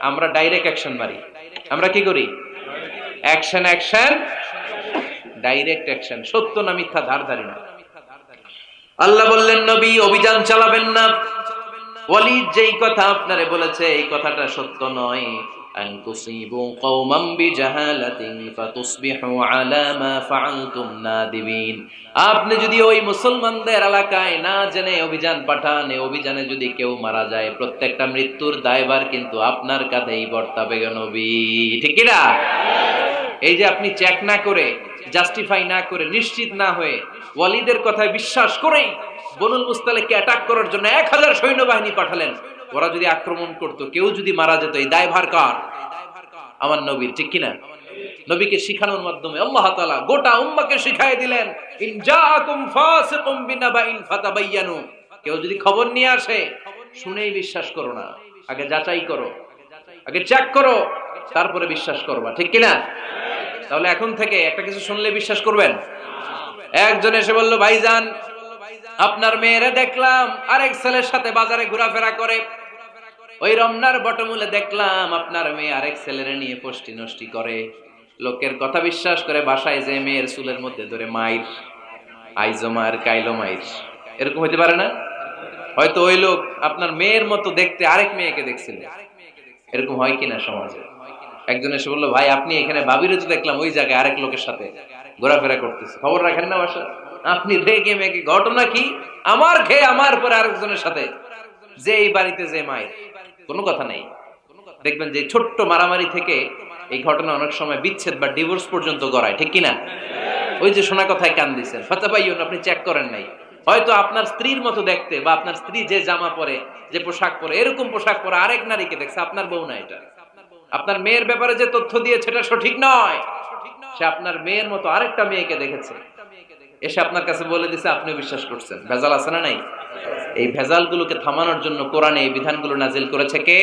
আমরা ডাইরেক্ট অ্যাকশন মারি, আমরা কি করি? অ্যাকশন অ্যাকশন ডাইরেক্ট অ্যাকশন, সত্য না মিথ্যা ধার ধারি না। আল্লাহ বললেন নবী অভিযান চালাবেন না। ওয়ালিদ যেই কথা আপনারে বলেছে এই কথাটা সত্য নয়। আন তুসিবু কওমান বিজাহালাতিন ফাতুসবিহু আলা মা ফাআলতুম নাদিবিন, আপনি যদি ওই মুসলমানদের এলাকায় না জেনে অভিযান পাঠান, এই অভিযানে যদি কেউ মারা যায়, প্রত্যেকটা মৃত্যুর দায়ভার কিন্তু আপনার কাঁধেই বর্তাবে গো নবী। ঠিক কি না? এই যে আপনি চেক না করে, জাস্টিফাই না করে, নিশ্চিত না হয়ে ওয়ালিদের কথায় বিশ্বাস করেই বনুল মুস্তালিককে অ্যাটাক করার জন্য 1000 সৈন্যবাহিনী পাঠালেন। ওরা যদি আক্রমণ করত, কেউ যদি মারা যেত, এই দায়ভার কার? আমার নবীর। ঠিক কিনা? নবীকে শিখানোর মাধ্যমে আল্লাহ তাআলা গোটা উম্মাহকে শিখাই দিলেন, ইন জাআকুম ফাসিকুম বিনাবাইন ফাতাবায়ানু, কেউ যদি খবর নিয়ে আসে শুনেই বিশ্বাস করো না, আগে যাচাই করো, আগে চেক করো, তারপরে বিশ্বাস করবা। ঠিক কিনা? তাহলে এখন থেকে একটা কিছু শুনলে বিশ্বাস করবেন? একজন এসে বলল, ভাইজান আপনার মেয়েরে দেখলাম আরেক ছেলের সাথে বাজারে ঘোরাফেরা করে, ওই রমনার বটমূলে দেখলাম আপনার মেয়ে আরেক ছেলেরে নিয়ে পষ্টি নষ্টি করে, লোকের কথা বিশ্বাস করে বাসায় যে মেয়ের চুলের মধ্যে ধরে মাইর, আইজো মার কাইলো মাইর। এরকম হইতে পারে না? হয়তো ওই লোক আপনার মেয়ের মতো দেখতে আরেক মেয়েকে দেখছিল। এরকম হয় কিনা সমাজে? একজন এসে বললো, ভাই আপনি এখানে ভাবিরও তো দেখলাম ওই জায়গায় আরেক লোকের সাথে ঘোরাফেরা করতেছে, খবর রাখেন না বাসা? আপনি রেগে মেগে, ঘটনা কি? আমার খেয়ে আমার পরে আরেকজনের সাথে, যে এই বাড়িতে যে মায়ের, কোনো কথা নেই। দেখবেন যে ছোট্ট মারামারি থেকে এই ঘটনা অনেক সময় বিচ্ছেদ বা ডিভোর্স পর্যন্ত গড়ায়। ঠিক কিনা? ওই যে শোনা কথায় কান দিচ্ছেন, ফাতাবাইয়ুন, আপনি চেক করেন নাই। হয়তো আপনার স্ত্রীর মতো দেখতে, বা আপনার স্ত্রী যে জামা পরে, যে পোশাক পরে, এরকম পোশাক পরে আরেক নারীকে দেখছে, আপনার বউ না এটা। আপনার মেয়ের ব্যাপারে যে তথ্য দিয়েছে এটা সঠিক নয়, সে আপনার মেয়ের মতো আরেকটা মেয়েকে দেখেছে, এসে আপনার কাছে বলে দিছে, আপনি বিশ্বাস করছেন। ভেজাল আছে না নাই? এই ভেজালগুলোকে থামানোর জন্য কোরআনে এই বিধানগুলো নাজিল করেছে কে?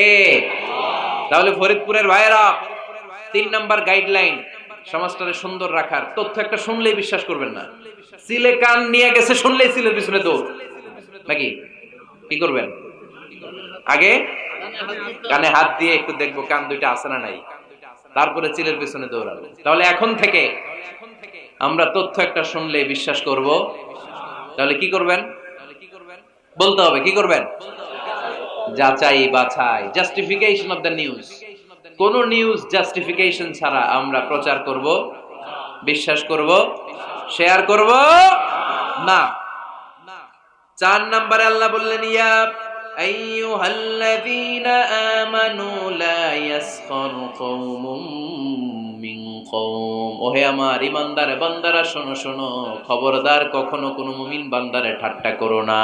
তাহলে ফরিদপুরের ভাইয়েরা 3 নাম্বার গাইডলাইন, সমাজটাকে সুন্দর রাখার তথ্য একটা শুনলেই বিশ্বাস করবেন না। সিলে কান নিয়ে গেছে শুনলেই সিলের পিছনে দৌড়, নাকি? কি করবেন? আগে কানে হাত দিয়ে একটু দেখবো কান দুইটা আছে না নাই, তারপরে চিলের পিছনে দৌড়াবো। তাহলে এখন থেকে আমরা তথ্য একটা শুনলে বিশ্বাস করব। তাহলে কি করবেন? বলতে হবে কি করবেন? যাচাই বাছাই, জাস্টিফিকেশন অফ দ্য নিউজ। কোন নিউজ জাস্টিফিকেশন ছাড়া আমরা প্রচার করব, বিশ্বাস করব, শেয়ার করব না। 4 নম্বরে আল্লাহ বললেন, ইয়া আইয়ুহাল্লাযীনা আমানু লা ইয়াসখার কওমুম মিন কওম, ওহে আমার ঈমানদার বান্দারা শোনো শোনো, খবরদার কখনো কোনো মুমিন বান্দারে ঠাট্টা করো না,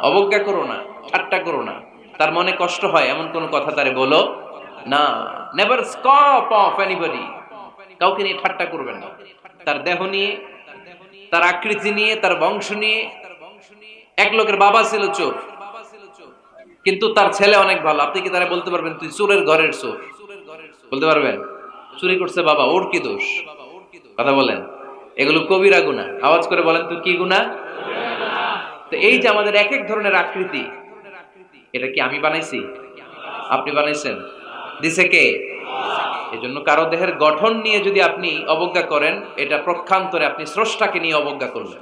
অবজ্ঞা করো না, ঠাট্টা করো না। তার মনে কষ্ট হয় এমন কোন কথা তারে বলো না। নেভার স্কপ অফ এনিবডি, কাউকে নিয়ে ঠাট্টা করবেন না। তার দেহ নিয়ে, তার আকৃতি নিয়ে, তার বংশ নিয়ে। এক লোকের বাবা ছিল চোর, কিন্তু তার ছেলে অনেক ভালো। আপনি কি তারা বলতে পারবেন তুই চোরের ঘরের চোর? বলতে পারবেন? চুরি করছে বাবা, ওর কি দোষ? কথা বলেন। এগুলো কবিরা গুনাহ। আওয়াজ করে বলেন তো কি গুনাহ? তো এই যে আমাদের এক এক ধরনের আকৃতি, এটা কি আমি বানাইছি? আপনি বানাইছেন? দিছে কে? এজন্য কারো দেহের গঠন নিয়ে যদি আপনি অবজ্ঞা করেন, এটা প্রক্ষান্তরে আপনি স্রষ্টাকে নিয়ে অবজ্ঞা করলেন।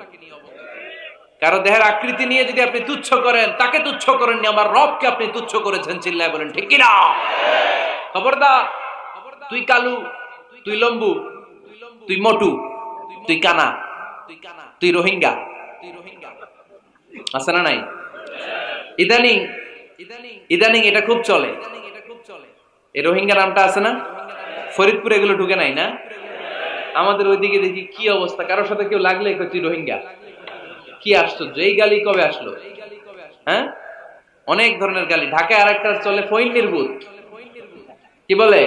কারো দেহের আকৃতি নিয়ে যদি আপনি তুচ্ছ করেন, তাকে তুচ্ছ করেননি, আমার রবকে আপনি তুচ্ছ করেছেন। চিল্লায় বলেন ঠিক কিনা? খবরদার, তুই কালু, তুই লম্বু, তুই মোটু, তুই কানা, তুই রোহিঙ্গা, আছে না নাই? ইদানিং ইদানিং এটা খুব চলে। এই রোহিঙ্গা নামটা আছে না, ফরিদপুরে এগুলো ঢুকে নাই না? আমাদের ওইদিকে দেখি কি অবস্থা, কারোর সাথে কেউ লাগলে তুই রোহিঙ্গা। কি আশ্চর্য, এই গালি কবে আসলো? হ্যাঁ, অনেক ধরনের গালি। ঢাকায় আরেকটা চলে ফইন নির্বুত, কি বলে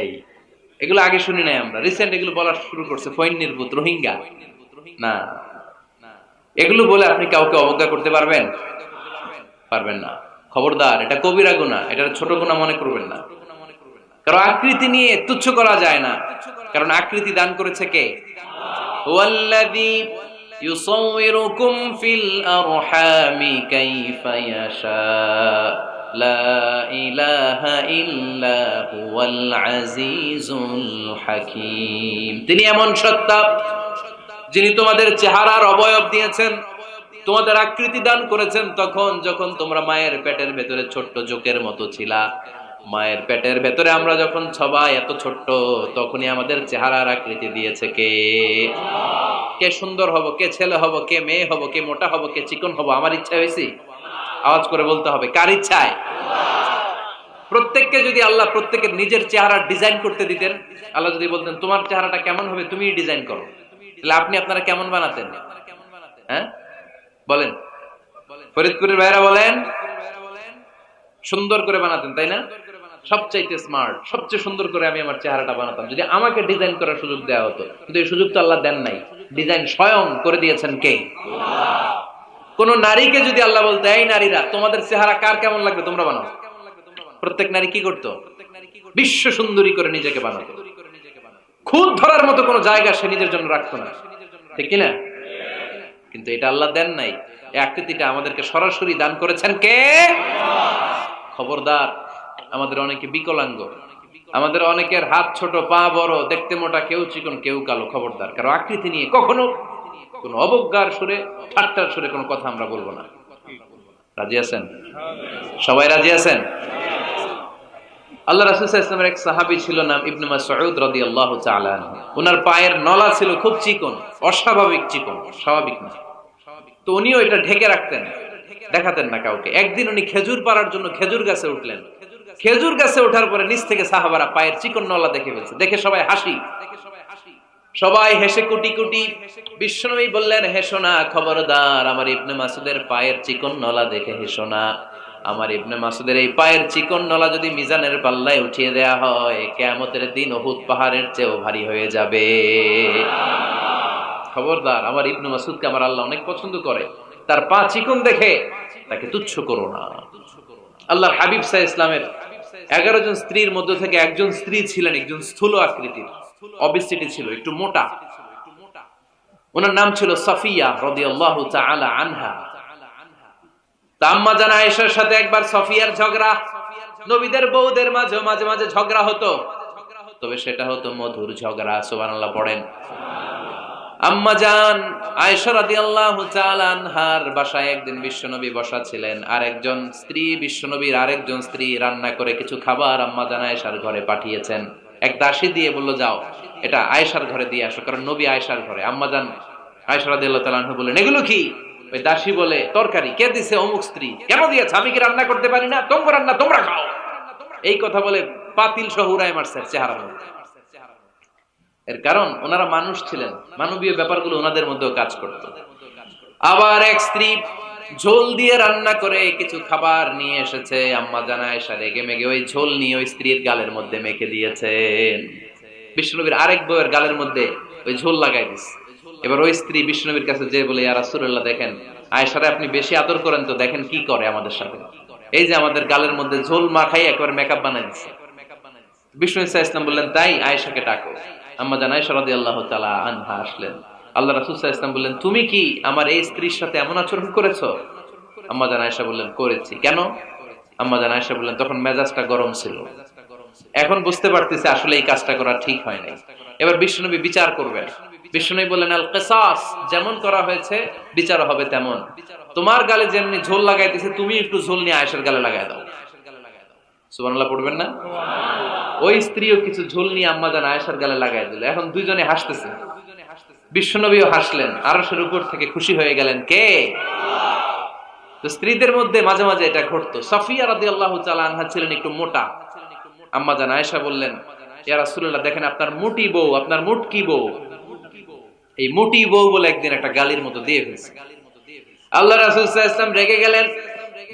এই, এগুলো আগে শুনি নাই আমরা, রিসেন্ট এগুলো বলা শুরু করছে। ফইন নির্বুত, রোহিঙ্গা না, এগুলো বলে আপনি কাউকে অবজ্ঞা করতে পারবেন? পারবেন না। খবরদার, এটা কবিরা গুনাহ, এটা ছোট গুনাহ মনে করবেন না। কারণ আকৃতি নিয়ে তুচ্ছ করা যায় না, কারণ আকৃতি দান করেছে কে? ওয়াল্লাযী ইউসাউবিরুকুম ফিল আরহামি কাইফা ইয়াশা লা ইলাহা ইল্লা হুয়াল আজিজুল হাকীম। তিনি এমন সত্তা যিনি তোমাদের চেহারার অবয়ব দিয়েছেন, তোমাদের আকৃতি দান করেছেন তখন যখন তোমরা মায়ের পেটের ভেতরে ছোট্ট জোকের মতো ছিলা। মায়ের পেটের ভেতরে আমরা যখন সবাই এত ছোট্ট, তখনই আমাদের চেহারার আকৃতি দিয়েছে কে? কে সুন্দর হব, কে ছেলে হব, কে মেয়ে হব, কে মোটা হব, কে চিকন হব আমার ইচ্ছা হয়েছে? আওয়াজ করে বলতে হবে, কার ইচ্ছায়? প্রত্যেককে যদি আল্লাহ প্রত্যেকের নিজের চেহারা ডিজাইন করতে দিতেন, আল্লাহ যদি বলতেন তোমার চেহারাটা কেমন হবে তুমি ডিজাইন করো, তাহলে আপনি আপনারা কেমন বানাতেন? হ্যাঁ বলেন, ফরিদপুরের ভাইরা বলেন, সুন্দর করে বানাতেন তাই না? সবচাইতে স্মার্ট, সবচেয়ে সুন্দর করে আমি আমার চেহারাটা বানাতাম যদি আমাকে ডিজাইন করার সুযোগ দেওয়া হতো। কিন্তু এই সুযোগ তো আল্লাহ দেন নাই। ডিজাইন স্বয়ং করে দিয়েছেন কে? কোন নারীকে যদি আল্লাহ বলতে, এই নারীরা তোমাদের চেহারা কার কেমন লাগবে তোমরা বানাও, প্রত্যেক নারী কি করতো? বিশ্ব সুন্দরী করে নিজেকে বানাতো। খুদ ধরার মতো কোনো জায়গা সে নিজের জন্য রাখতো না, ঠিক কিনা? কিন্তু এটা আল্লাহ দেন নাই। এই আকৃতিটা আমাদেরকে সরাসরি দান করেছেন কে? খবরদার, আমাদের অনেকে বিকলাঙ্গ, আমাদের অনেকের হাত ছোট, পা বড়, দেখতে মোটা, কেউ চিকন, কেউ কালো। খবরদার, কারো আকৃতি নিয়ে কখনো কোনো অবজ্ঞার সুরে, ঠাট্টার সুরে কোনো কথা আমরা বলবো না। রাজি আছেন? সবাই রাজি আছেন? আল্লাহ রাসূল সাল্লাল্লাহু আলাইহি ওয়াসাল্লামের এক সাহাবী ছিল, নাম ইবনে মাসউদ রাদিয়াল্লাহু তাআলা আনহু। ওনার পায়ের নলা ছিল খুব চিকন, অস্বাভাবিক চিকন, স্বাভাবিক না। তো উনিও এটা ঢেকে রাখতেন, দেখাতেন না কাউকে। একদিন উনি খেজুর পাড়ার জন্য খেজুর গাছে উঠলেন। খেজুর গাছে ওঠার পরে নিচ থেকে সাহাবারা পায়ের চিকন নলা দেখে ফেলছে। দেখে সবাই হাসি, সবাই হেসে কুটি কুটি। বিশ্বনবী বললেন, হেসো না, খবরদার, আমার ইবনে মাসউদের পায়ের চিকন নলা দেখে হেসো না। আমার ইবনে মাসউদের এই পায়ের চিকন নলা যদি মিজানের পাল্লায় উঠিয়ে দেয়া হয়, কিয়ামতের দিন উহুদ পাহাড়ের চেয়েও ভারী হয়ে যাবে। খবরদার, আমার ইবনে মাসউদকে আমার আল্লাহ অনেক পছন্দ করে, তার পা চিকন দেখে তাকে তুচ্ছ করো না। আল্লাহর হাবিব সাল্লাল্লাহু আলাইহি ওয়াসাল্লামের 11 জন স্ত্রীর মধ্যে থেকে একজন স্ত্রী ছিলেন একজন স্থূল আকৃতির, অবেসিটি ছিল, একটু মোটা। ওনার নাম ছিল সাফিয়া রাদিয়াল্লাহু তাআলা আনহা। আম্মা জান আয়েশার সাথে একবার সাফিয়ার ঝগড়া। নবীদের বউদের মাঝে মাঝে মাঝে ঝগড়া হতো, তবে সেটা হতো মধুর ঝগড়া। সুবহানাল্লাহ পড়েন। আম্মা জান আয়েশা রাদিয়াল্লাহু তাআলা আনহার বাসায় একদিন বিশ্বনবী বসা ছিলেন, আর একজন স্ত্রী, বিশ্বনবীর আরেকজন স্ত্রী রান্না করে কিছু খাবার আম্মা জান আয়েশার ঘরে পাঠিয়েছেন। এক দাসী দিয়ে বলল, যাও এটা আয়েশার ঘরে দিয়ে আসো, কারণ নবী আয়েশার ঘরে। আম্মা জান আয়েশা রাদিয়াল্লাহু তাআলা আনহা বললেন, এগুলো কি? ওই দাসী বলে, তরকারি। কে দিছে? অমুক স্ত্রী। কেন দিয়েছে? আমি কি রান্না করতে পারি না? তোমরা রান্না তোমরা খাও। এই কথা বলে পাতিল সহ উড়ায় মারছে চেহারা। এর কারণ ওনারা মানুষ ছিলেন, মানবীয় ব্যাপারগুলো ওনাদের মধ্যেও কাজ করত। আবার এক স্ত্রী ঝোল দিয়ে রান্না করে কিছু খাবার নিয়ে এসেছে। আম্মা জান আয়েশা রেগে মেগে ওই ঝোল নিয়ে ওই স্ত্রীর গালের মধ্যে মেখে দিয়েছেন। বিশ্বনবীর আরেক বউয়ের গালের মধ্যে ওই ঝোল লাগাই দিছে। এবার ওই স্ত্রী বিশ্বনবীর কাছে যে বলে, ইয়া রাসূলুল্লাহ, দেখেন আয়েশারে আপনি বেশি আদর করেন তো, দেখেন কি করে আমাদের সাথে। এই যে আমাদের গালের মধ্যে ঝোল মাখাই একবার মেকআপ বানাই দিচ্ছে। বিশ্বনবী সাল্লাল্লাহু আলাইহি ওয়াসাল্লাম বললেন, তাই? আয়েশাকে ডাকো। আম্মা জান আয়েশা রাদিয়াল্লাহু তাআলা আনহা আসলেন। আল্লাহ রাসূল সাল্লাল্লাহু আলাইহি ওয়াসাল্লাম বললেন, তুমি কি আমার এই স্ত্রীর সাথে এমন আচরণ করেছো? আম্মা জান আয়েশা বললেন, করেছি। কেন? আম্মা জান আয়েশা বললেন, তখন মেজাজটা গরম ছিল, এখন বুঝতে পারতেছি আসলে এই কাজটা করা ঠিক হয় নাই। এবার বিশ্বনবী বিচার করবেন। বিশ্বনবী বললেন, আল কিসাস, যেমন করা হয়েছে বিচার হবে তেমন। তোমার গালে যেমনি ঝোল লাগাই দিয়েছে, তুমি একটু ঝোল নিয়ে আয়েশার গালে লাগাই দাও। সুবহানাল্লাহ পড়বেন না? ওই স্ত্রীও কিছু ঝোল নিয়ে আম্মাজান আয়েশার গালে লাগাই দিল। এখন দুইজনে হাসতেছে, বিশ্বনবীও হাসলেন, আরশের উপর থেকে খুশি হয়ে গেলেন কে? তো স্ত্রীদের মধ্যে মাঝে মাঝে এটা ঘটতো। সাফিয়া রাদিয়াল্লাহু তাআলা আনহা ছিলেন একটু মোটা। আম্মাজান আয়েশা বললেন, ইয়া রাসূলুল্লাহ, দেখেন আপনার মোটি বউ, আপনার মুটকি বউ, এই মোটি বউ বলে একদিন একটা গালির মতো দিয়ে ফেলছে। আল্লাহ রাসূল সাল্লাল্লাহু আলাইহি ওয়াসাল্লাম রেগে গেলেন,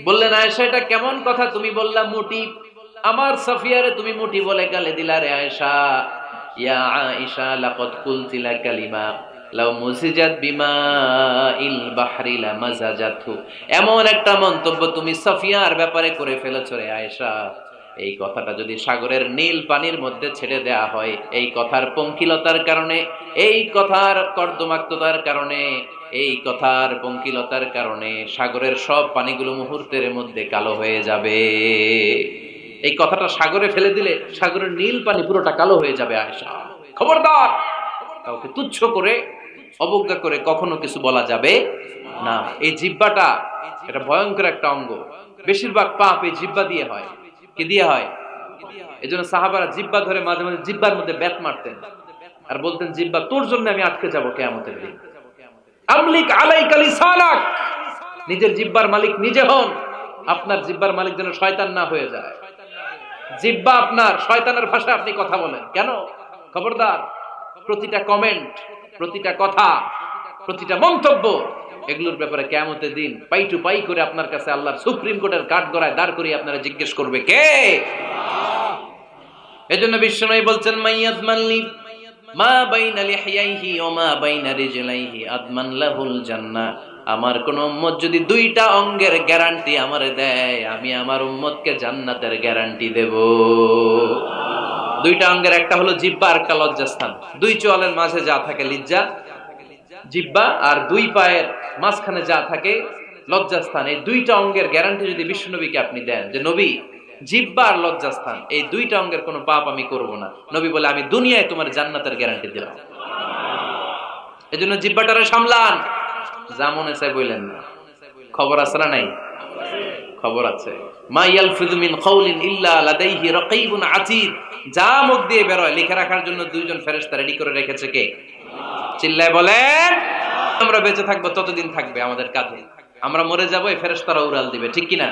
বললেন, আয়েশা এটা কেমন কথা তুমি বললা মোটি? আমার সাফিয়ারে তুমি মোটি বলে গালি দিলা রে আয়েশা। ইয়া আয়েশা লাকাদ কুলতিলা কালিমা লাউ মুজিজাত বিমাইল বাহরি লামাজাজাতহু, এমন একটা মন্তব্য তুমি সাফিয়ার ব্যাপারে করে ফেলেছো রে আয়েশা, এই কথাটা যদি সাগরের নীল পানির মধ্যে ছেড়ে দেয়া হয়, এই কথার পঙ্কিলতার কারণে, এই কথার কর্দমাক্ততার কারণে, এই কথার পঙ্কিলতার কারণে সাগরের সব পানিগুলো মুহূর্তের মধ্যে কালো হয়ে যাবে। এই কথাটা সাগরে ফেলে দিলে সাগরের নীল পানি পুরোটা কালো হয়ে যাবে। আয়েশা, খবরদার, কাউকে তুচ্ছ করে অবজ্ঞা করে কখনো কিছু বলা যাবে না। এই জিহ্বাটা এটা ভয়ঙ্কর একটা অঙ্গ। বেশিরভাগ পাপ এই জিহ্বা দিয়ে হয়। কি দিয়ে হয়? এজন্য সাহাবারা জিহ্বা ধরে মাঝে মাঝে জিহ্বার মধ্যে ব্যাট মারতেন আর বলতেন, জিহ্বা তোর জন্য আমি আটকে যাব কিয়ামতের দিন। আমলিক আলাইকা লিসানাক, নিজের জিহ্বার মালিক নিজে হন। আপনার জিহ্বার মালিক যেন শয়তান না হয়ে যায়। জিহ্বা আপনার, শয়তানের ভাষায় আপনি কথা বলেন কেন? খবরদার, প্রতিটা কমেন্ট, প্রতিটা কথা, প্রতিটা মন্তব্য, এগুলোর ব্যাপারে কিয়ামতের দিন পাই টু পাই করে আপনার কাছে আল্লাহর সুপ্রিম কোর্টের কাঠগড়ায় দাঁড় করিয়ে আপনারা জিজ্ঞেস করবে কে? এজন্য বিশ্বনবী বলছেন, মাইয়াদমানলি মা বাইনা লিহইয়াইহি ওয়া মা বাইনা রিজলাইহি আদমান লাহুল জান্নাহ। আমার কোন উম্মত যদি দুইটা অঙ্গের গ্যারান্টি আমারে দেয়, আমি আমার উম্মতকে জান্নাতের গ্যারান্টি দেব। দুইটা অঙ্গের, একটা হলো জিহ্বা আর একটা লজ্জাস্থান। দুই চোয়ালের মাঝে যা থাকে লিজ্জা, জিহ্বা, আর দুই পায়ের মাঝখানে যা থাকে লজ্জাস্থান। এই দুইটা অঙ্গের গ্যারান্টি যদি বিশ্বনবীকে আপনি দেন যে নবী, জিহ্বা আর লজ্জাস্থান এই দুইটা অঙ্গের কোনো পাপ আমি করব না, নবী বলে আমি দুনিয়ায় তোমার জান্নাতের গ্যারান্টি দিলাম। এজন্য জিহ্বাটারে সামলান, যা মনে চায় বললেন না। খবর আছে না নাই? খবর আছে। মা ইয়ালফিযু মিন কাওলিন ইল্লা লাদাইহি রাকীবুন আতীদ, যা মুখ দিয়ে বের হয় লিখে রাখার জন্য দুইজন ফেরেশতা রেডি করে রেখেছে কে? চিল্লায় বলেন। আমরা বেঁচে থাকবো ততদিন থাকবে আমাদের কাঁধে, আমরা মরে যাবো এই ফেরেশতারা উড়াল দিবে, ঠিক কি না?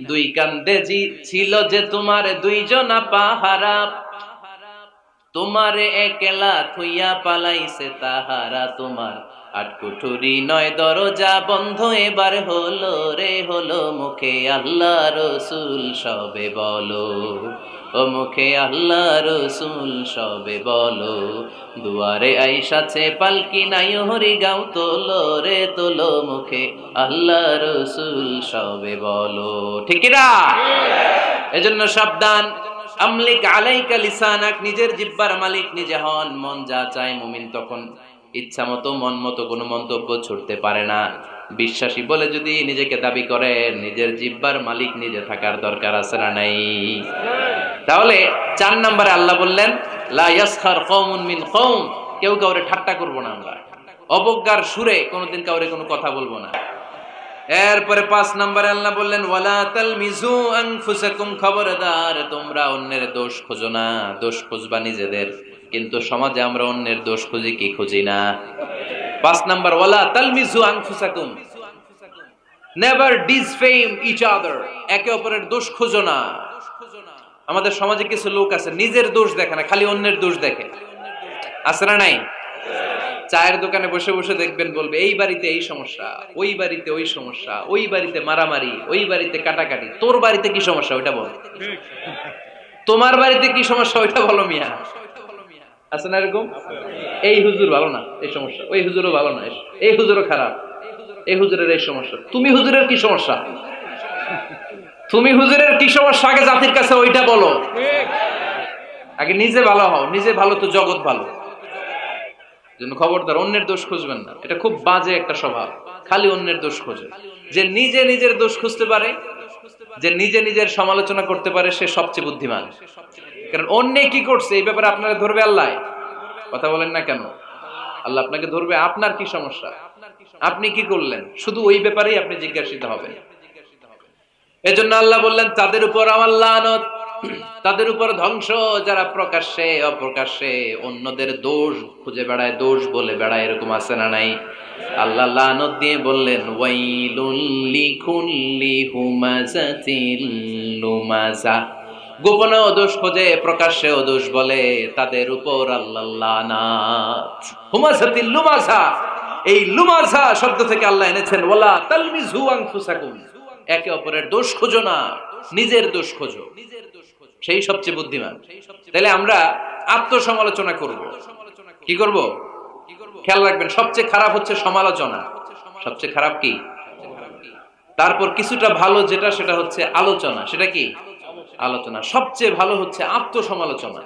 দুই কান্দে ছিল যে তোমার দুইজনা পাহারা, তোমারে একলা থইয়া পালাইছে তাহারা, তোমার আটকুঠুরি নয় দরজা বন্ধ এবার হলো রে হলো, মুখে আল্লাহ রসুল সবে বলো, ও মুখে আল্লাহ রসুল সবে বলো, দুয়ারে আইসাছে পালকি নাই হরি গাও তোলো রে তোলো, মুখে আল্লাহ রসুল সবে বলো, ঠিক না? এজন্য সাবধান। আমলিক আলাইকা লিসানাক, নিজের জিহ্বার মালিক নিজে হন। মন যা চায় মুমিন তখন ইচ্ছা মতো মন মতো কোনো মন্তব্য ছুড়তে পারে না। বিশ্বাসী বলে যদি নিজেকে দাবি করে, নিজের জিহ্বার মালিক নিজে থাকার দরকার আছে না নাই? তাহলে 4 নম্বরে আল্লাহ বললেন, লা ইয়াসখার কওমুন মিন কওম, কেউ কাউরে ঠাট্টা করব না আমরা, অবজ্ঞার সুরে কোনোদিন কাউরে কোনো কথা বলবো না। এরপরে 5 নম্বরে আল্লাহ বললেন, ওয়ালা তালমিজু আনফুসাকুম, খবরদার তোমরা অন্যের দোষ খোঁজো না, দোষ খুঁজবা নিজেদের। কিন্তু সমাজে আমরা অন্যের দোষ খুঁজি কি খুঁজি না? 5 নাম্বার, ওয়ালা তালমিজু আনফুসাকুম, নেভার ডিসফেম ইচ আদার, একে অপরের দোষ খোঁজো না। আমাদের সমাজে কিছু লোক আছে নিজের দোষ দেখে না, খালি অন্যের দোষ দেখে, আছে না নাই? চায়ের দোকানে বসে বসে দেখবেন বলবে, এই বাড়িতে এই সমস্যা, ওই বাড়িতে ওই সমস্যা, ওই বাড়িতে মারামারি, ওই বাড়িতে কাটাকাটি, তোর বাড়িতে কি সমস্যা ওইটা বল, তোমার বাড়িতে কি সমস্যা ওইটা বলো মিয়া, আছে না এরকম? এই হুজুর ভালো না, এই সমস্যা, ওই হুজুরও ভালো না, এই হুজুরও খারাপ, এই হুজুরের এই সমস্যা, তুমি হুজুরের কি সমস্যা, তুমি হুজুরের কি সমস্যা আগে জাতির কাছে ওইটা বলো। আগে নিজে ভালো হও, নিজে ভালো তো জগৎ ভালো। জন্য খবরদার অন্যের দোষ খুঁজবেন না, এটা খুব বাজে একটা স্বভাব, খালি অন্যের দোষ খোঁজে। যে নিজে নিজের দোষ খুঁজতে পারে, যে নিজে নিজের সমালোচনা করতে পারে, সে সবচেয়ে বুদ্ধিমান। কারণ অন্য কি করছে এই ব্যাপারে আপনারা ধরবে আল্লাহ, কথা বলেন না কেন? আল্লাহ আপনাকে ধরবে, আপনার কি সমস্যা, আপনি কি করলেন, শুধু ওই ব্যাপারেই আপনি জিজ্ঞাসিত হবেন। এজন্য আল্লাহ বললেন, তাদের উপর আমার লানত, তাদের উপর ধ্বংস যারা প্রকাশ্যে অপ্রকাশ্যে অন্যদের দোষ খুঁজে বেড়ায়, দোষ বলে বেড়ায়, এরকম আছে না নাই? আল্লাহ লানত দিয়ে বললেন ওয়াইলুল লিকুল্লি হুমাযাতিল লুমাযা। গোপনেও দোষ খোঁজে, প্রকাশ্যেও দোষ বলে, তাদের উপর আল্লাহ লানাত। হুমাযাতিল লুমাযা, এই লুমাযা শব্দ থেকে আল্লাহ এনেছেন ওয়ালা তালমিযু আনফুসাকুম, একে অপরের দোষ খোঁজো না, নিজের দোষ খোঁজো, সেই সবচেয়ে বুদ্ধিমান। তাহলে আমরা আত্মসমালোচনা করব। কি করব? খেয়াল রাখবেন, সবচেয়ে খারাপ হচ্ছে সমালোচনা। সবচেয়ে খারাপ কি? তারপর কিছুটা ভালো যেটা, সেটা হচ্ছে আলোচনা। সেটা কি? আলোচনা। সবচেয়ে ভালো হচ্ছে আত্মসমালোচনা।